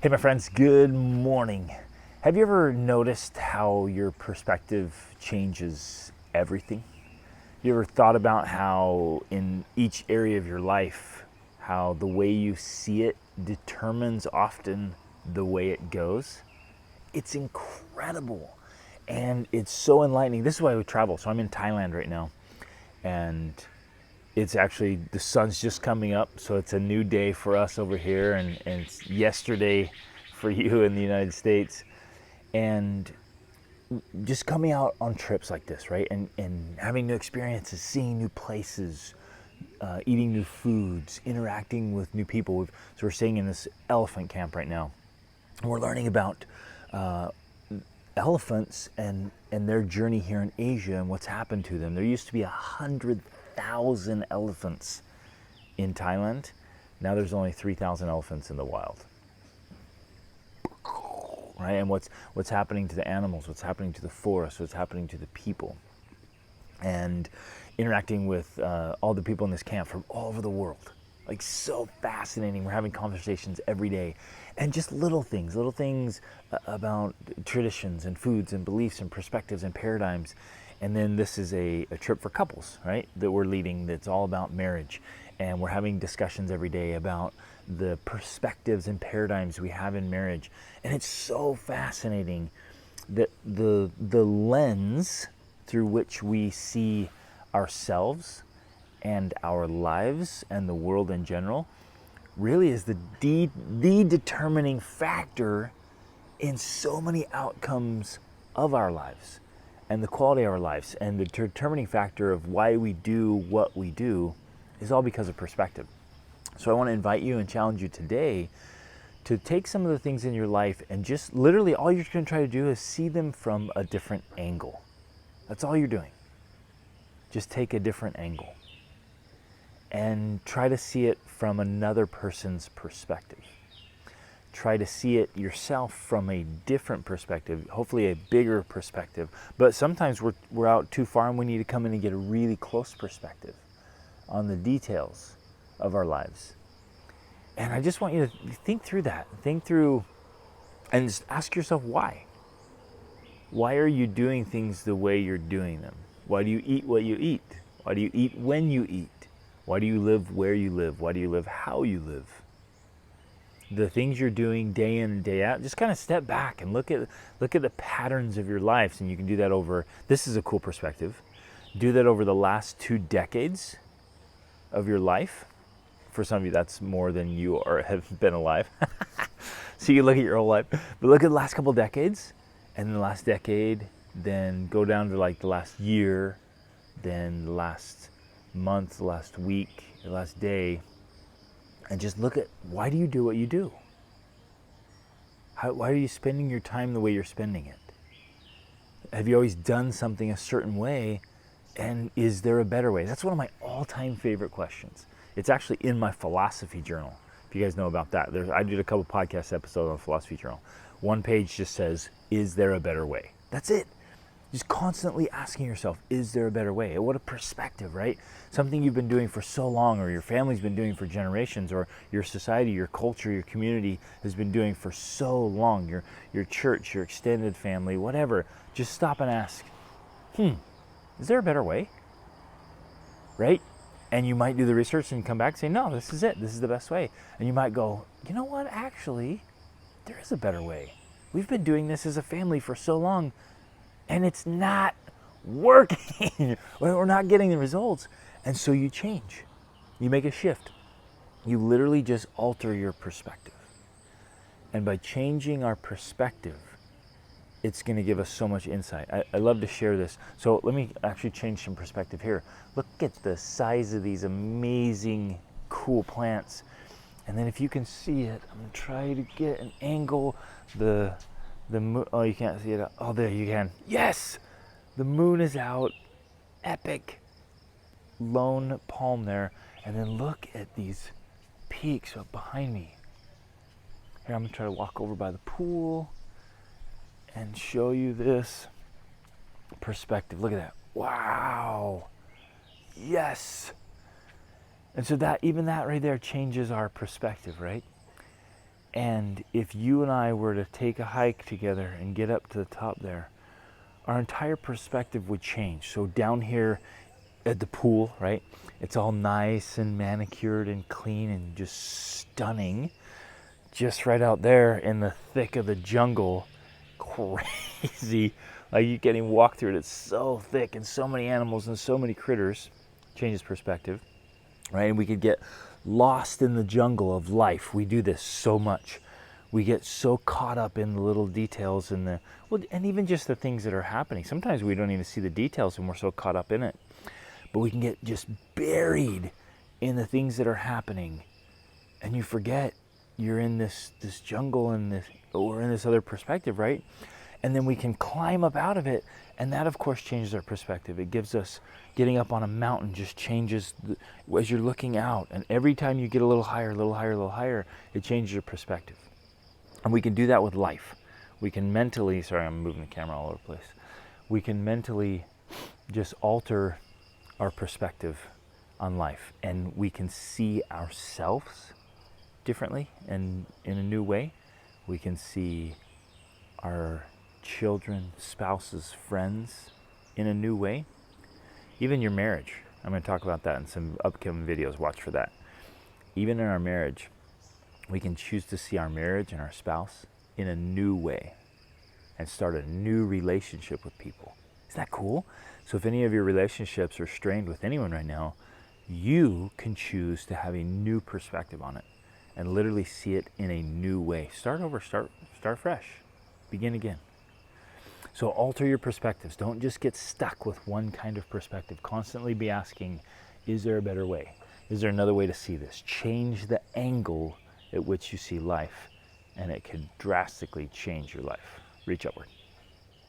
Hey my friends, good morning. Have you ever noticed how your perspective changes everything? You ever thought about how in each area of your life, how the way you see it determines often the way it goes? It's incredible and it's so enlightening. This is why we travel. So I'm in Thailand right now, and it's actually, the sun's just coming up, so it's a new day for us over here, and it's yesterday for you in the United States. And just coming out on trips like this, right? And having new experiences, seeing new places, eating new foods, interacting with new people. So we're staying in this elephant camp right now. And we're learning about elephants and their journey here in Asia and what's happened to them. There used to be 100,000 elephants in Thailand. Now there's only 3,000 elephants in the wild. Right? And what's happening to the animals, what's happening to the forest, what's happening to the people. And interacting with all the people in this camp from all over the world. Like, so fascinating. We're having conversations every day. And just little things about traditions and foods and beliefs and perspectives and paradigms. And then this is a trip for couples, right, that we're leading, that's all about marriage. And we're having discussions every day about the perspectives and paradigms we have in marriage. And it's so fascinating that the lens through which we see ourselves and our lives and the world in general really is the determining factor in so many outcomes of our lives and the quality of our lives. And the determining factor of why we do what we do is all because of perspective. So I want to invite you and challenge you today to take some of the things in your life and just literally all you're going to try to do is see them from a different angle. That's all you're doing. Just take a different angle and try to see it from another person's perspective. Try to see it yourself from a different perspective, hopefully a bigger perspective. But sometimes we're out too far and we need to come in and get a really close perspective on the details of our lives. And I just want you to think through that. Think through and just ask yourself why. Why are you doing things the way you're doing them? Why do you eat what you eat? Why do you eat when you eat? Why do you live where you live? Why do you live how you live? The things you're doing day in and day out, just kind of step back and look at the patterns of your lives. And you can do that over, this is a cool perspective, do that over the last 2 decades of your life. For some of you, that's more than you have been alive. So you look at your whole life, but look at the last couple decades, and then the last decade, then go down to like the last year, then the last month, the last week, the last day, and just look at, why do you do what you do? Why are you spending your time the way you're spending it? Have you always done something a certain way, and is there a better way? That's one of my all-time favorite questions. It's actually in my philosophy journal. If you guys know about that, I did a couple podcast episodes on philosophy journal. One page just says, is there a better way? That's it. Just constantly asking yourself, is there a better way? What a perspective, right? Something you've been doing for so long, or your family's been doing for generations, or your society, your culture, your community has been doing for so long, your church, your extended family, whatever. Just stop and ask, is there a better way? Right? And you might do the research and come back and say, no, this is it. This is the best way. And you might go, you know what? Actually, there is a better way. We've been doing this as a family for so long, and it's not working. We're not getting the results. And so you change. You make a shift. You literally just alter your perspective. And by changing our perspective, it's going to give us so much insight. I love to share this. So let me actually change some perspective here. Look at the size of these amazing, cool plants. And then if you can see it, I'm going to try to get an angle. The moon, oh, you can't see it. Oh, there you can. Yes! The moon is out. Epic lone palm there. And then look at these peaks up behind me. Here, I'm going to try to walk over by the pool and show you this perspective. Look at that. Wow. Yes. And so that, even that right there changes our perspective, right? And if you and I were to take a hike together and get up to the top there, our entire perspective would change. So down here at the pool, right? It's all nice and manicured and clean and just stunning. Just right out there in the thick of the jungle, crazy. Like you can't even walk through it. It's so thick and so many animals and so many critters. Changes perspective, right? And we could get lost in the jungle of life. We do this so much. We get so caught up in the little details and and even just the things that are happening. Sometimes we don't even see the details and we're so caught up in it. But we can get just buried in the things that are happening, and you forget you're in this jungle or in this other perspective, right? And then we can climb up out of it, and that of course changes our perspective. It gives us, getting up on a mountain just changes as you're looking out, and every time you get a little higher, a little higher, a little higher, it changes your perspective. And we can do that with life. We can mentally, sorry, I'm moving the camera all over the place. We can mentally just alter our perspective on life, and we can see ourselves differently and in a new way. We can see our children, spouses, friends in a new way. Even your marriage. I'm going to talk about that in some upcoming videos. Watch for that. Even in our marriage, we can choose to see our marriage and our spouse in a new way and start a new relationship with people. Isn't that cool? So if any of your relationships are strained with anyone right now, you can choose to have a new perspective on it and literally see it in a new way. Start over, start fresh, begin again. So alter your perspectives. Don't just get stuck with one kind of perspective. Constantly be asking, is there a better way? Is there another way to see this? Change the angle at which you see life, and it can drastically change your life. Reach upward.